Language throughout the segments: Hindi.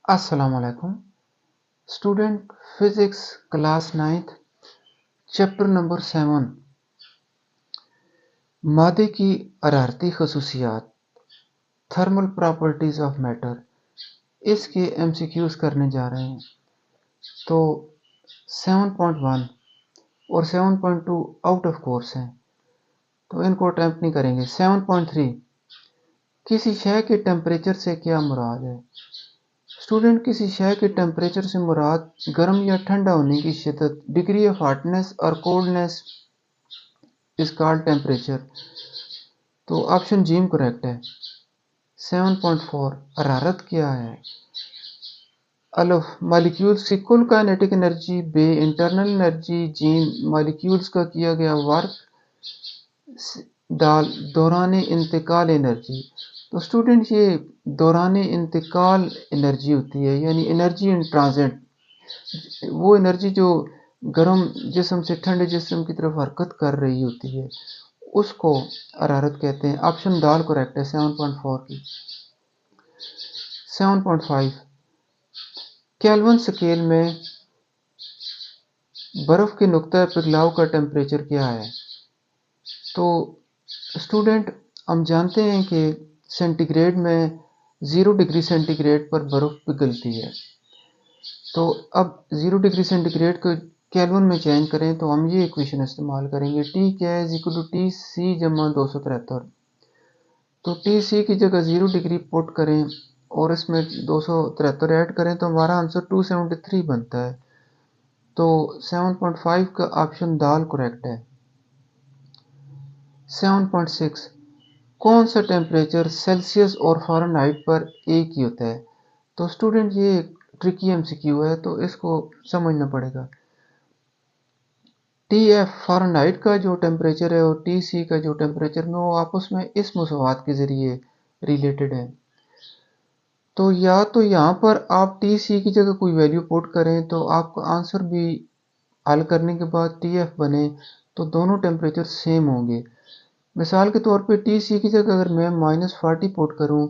अस्सलामुअलैकुम student. Physics class 9th chapter number 7 मादे की हरारती खसूसियात थर्मल प्रॉपर्टीज ऑफ मैटर इसके एमसीक्यूज करने जा रहे हैं। तो 7.1 और 7.2 आउट ऑफ कोर्स हैं, तो इनको अटैम्प्ट नहीं करेंगे। 7.3 किसी शय के टेम्परेचर से क्या मुराद है। स्टूडेंट, किसी शय के टेम्परेचर से मुराद गर्म या ठंडा होने की शिद्दत, डिग्री ऑफ हॉटनेस और कोल्डनेस इज कॉल्ड टेम्परेचर। तो ऑप्शन जीम करेक्ट है। 7.4 हरारत क्या है। अल्फ मॉलिक्यूल्स की कुल काइनेटिक एनर्जी, बे इंटरनल एनर्जी, जीन मॉलिक्यूल्स का किया गया वर्क, दाल दौरान इंतकाल एनर्जी। तो स्टूडेंट, ये दौरान इंतकाल एनर्जी होती है, यानी एनर्जी इन ट्रांजिट, वो एनर्जी जो गर्म जिस्म से ठंडे जिस्म की तरफ हरकत कर रही होती है, उसको हरारत कहते हैं। ऑप्शन दाल करेक्ट है 7.4 की। 7.5 केल्विन स्केल में बर्फ के नुक्ता पिघलाव का टेम्परेचर क्या है। तो स्टूडेंट, हम जानते हैं कि सेंटीग्रेड में 0 डिग्री सेंटीग्रेड पर बर्फ पिघलती है। तो अब 0 डिग्री सेंटीग्रेड को केल्विन में चेंज करें तो हम ये इक्वेशन इस्तेमाल करेंगे। टी क्या है, इक्वल टू टी सी जमा 273। तो टी सी की जगह 0 डिग्री पुट करें और इसमें 273 ऐड करें तो हमारा आंसर 273 बनता है। तो 7.5 का ऑप्शन दाल करेक्ट है। 7.6 कौन सा टेम्परेचर सेल्सियस और फ़ारेनहाइट पर एक ही होता है। तो स्टूडेंट, ये एक ट्रिकी एमसीक्यू है, तो इसको समझना पड़ेगा। टी एफ फ़ारेनहाइट का जो टेम्परेचर है और टी सी का जो टेम्परेचर है वो आपस में इस मसवात के ज़रिए रिलेटेड है। तो या तो यहाँ पर आप टी सी की जगह कोई वैल्यू पुट करें तो आपका आंसर भी हल करने के बाद टी एफ बने, तो दोनों टेम्परेचर सेम होंगे। मिसाल के तौर पे टी सी की जगह अगर मैं -40 पुट करूँ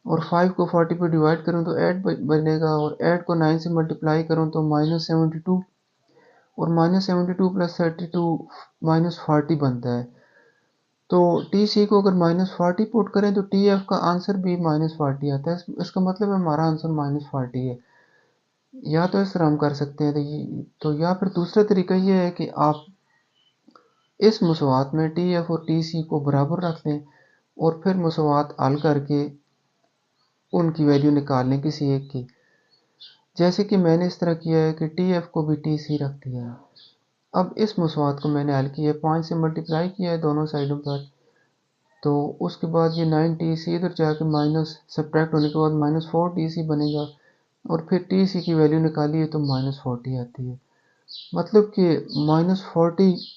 और 5 को 40 पे डिवाइड करूँ तो 8 बनेगा, और 8 को 9 से मल्टीप्लाई करूँ तो -72, और -72 प्लस 32 -40 बनता है। तो टी सी को अगर -40 पुट करें तो टी एफ का आंसर भी -40 आता है। इसका मतलब है हमारा आंसर -40 है। या तो इस तरह हम कर सकते हैं, तो या फिर दूसरा तरीका ये है कि आप इस मसवात में टी एफ और टी सी को बराबर रख लें और फिर मसवात हल करके उनकी वैल्यू निकाल लें किसी एक की। जैसे कि मैंने इस तरह किया है कि टी एफ को भी टी सी रख दिया है। अब इस मसवात को मैंने हल किया है, 5 से मल्टीप्लाई किया है दोनों साइडों पर। तो उसके बाद ये 9 टी सी इधर जाके माइनस सब्ट्रैक्ट होने के बाद -4 टी सी बनेगा, और फिर टी सी की वैल्यू निकाली है तो -40 आती है। मतलब कि -40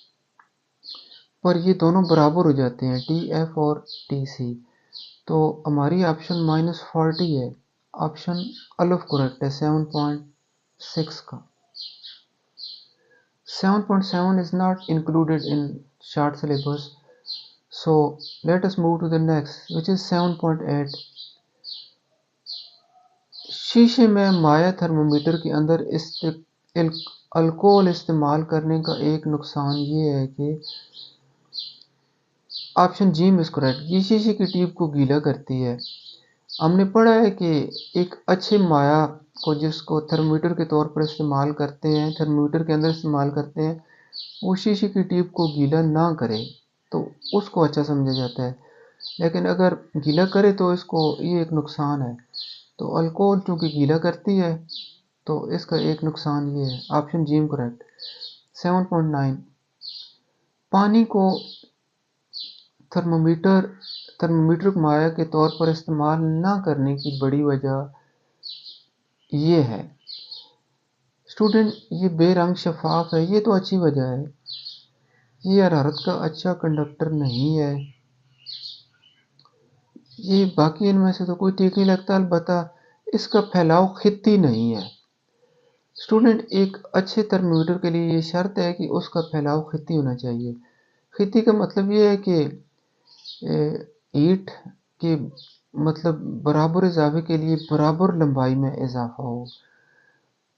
पर ये दोनों बराबर हो जाते हैं, टी एफ और टी सी। तो हमारी ऑप्शन -40 है। ऑप्शन अल्फ करेक्ट है 7.6 का। 7.7 is not included in short syllabus, so let us move to the next, which is 7.8। शीशे में माया थर्मोमीटर के अंदर अल्कोहल इस्तेमाल करने का एक नुकसान ये है कि ऑप्शन जी में करेक्ट, ये शीशे की ट्यूब को गीला करती है। हमने पढ़ा है कि एक अच्छे माया को जिसको थर्मोमीटर के तौर पर इस्तेमाल करते हैं, थर्मोमीटर के अंदर इस्तेमाल करते हैं, वो शीशे की ट्यूब को गीला ना करे तो उसको अच्छा समझा जाता है। लेकिन अगर गीला करे तो इसको ये एक नुकसान है। तो अल्कोहल चूँकि गीला करती है तो इसका एक नुकसान ये है। ऑप्शन जी करेक्ट। 7.9 पानी को थर्मोमीटर माया के तौर पर इस्तेमाल ना करने की बड़ी वजह ये है। स्टूडेंट, ये बेरंग शफाफ है, ये तो अच्छी वजह है। ये हरारत का अच्छा कंडक्टर नहीं है। ये बाकी इनमें से तो कोई ठीक नहीं लगता, अलबत्ता इसका फैलाव खित्ती नहीं है। स्टूडेंट, एक अच्छे थर्मोमीटर के लिए ये शर्त है कि उसका फैलाव खित्ती होना चाहिए। खित्ती का मतलब ये है कि हीट के मतलब बराबर इजाफे के लिए बराबर लंबाई में इजाफा हो,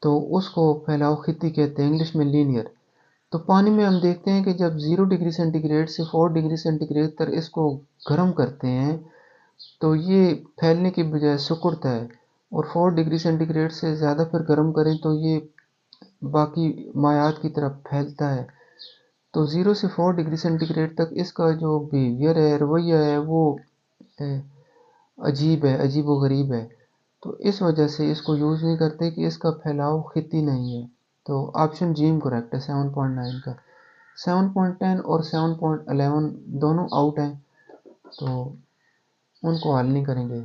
तो उसको फैलाव खित्ती कहते हैं, इंग्लिश में लीनियर। तो पानी में हम देखते हैं कि जब 0 डिग्री सेंटीग्रेड से 4 डिग्री सेंटीग्रेड तक इसको गर्म करते हैं तो ये फैलने की बजाय सिकुड़ता है, और 4 डिग्री सेंटीग्रेड से ज़्यादा फिर गर्म करें तो ये बाकी मायात की तरफ फैलता है। तो 0 से 4 डिग्री सेंटीग्रेड तक इसका जो बिहेवियर है, रवैया है, वो अजीब है, अजीब व गरीब है। तो इस वजह से इसको यूज़ नहीं करते कि इसका फैलाव खित्ती नहीं है। तो ऑप्शन जी करेक्ट है 7.9 का। 7.10 और 7.11 दोनों आउट हैं, तो उनको हल नहीं करेंगे।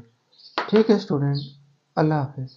ठीक है स्टूडेंट, अल्लाह हाफिज़।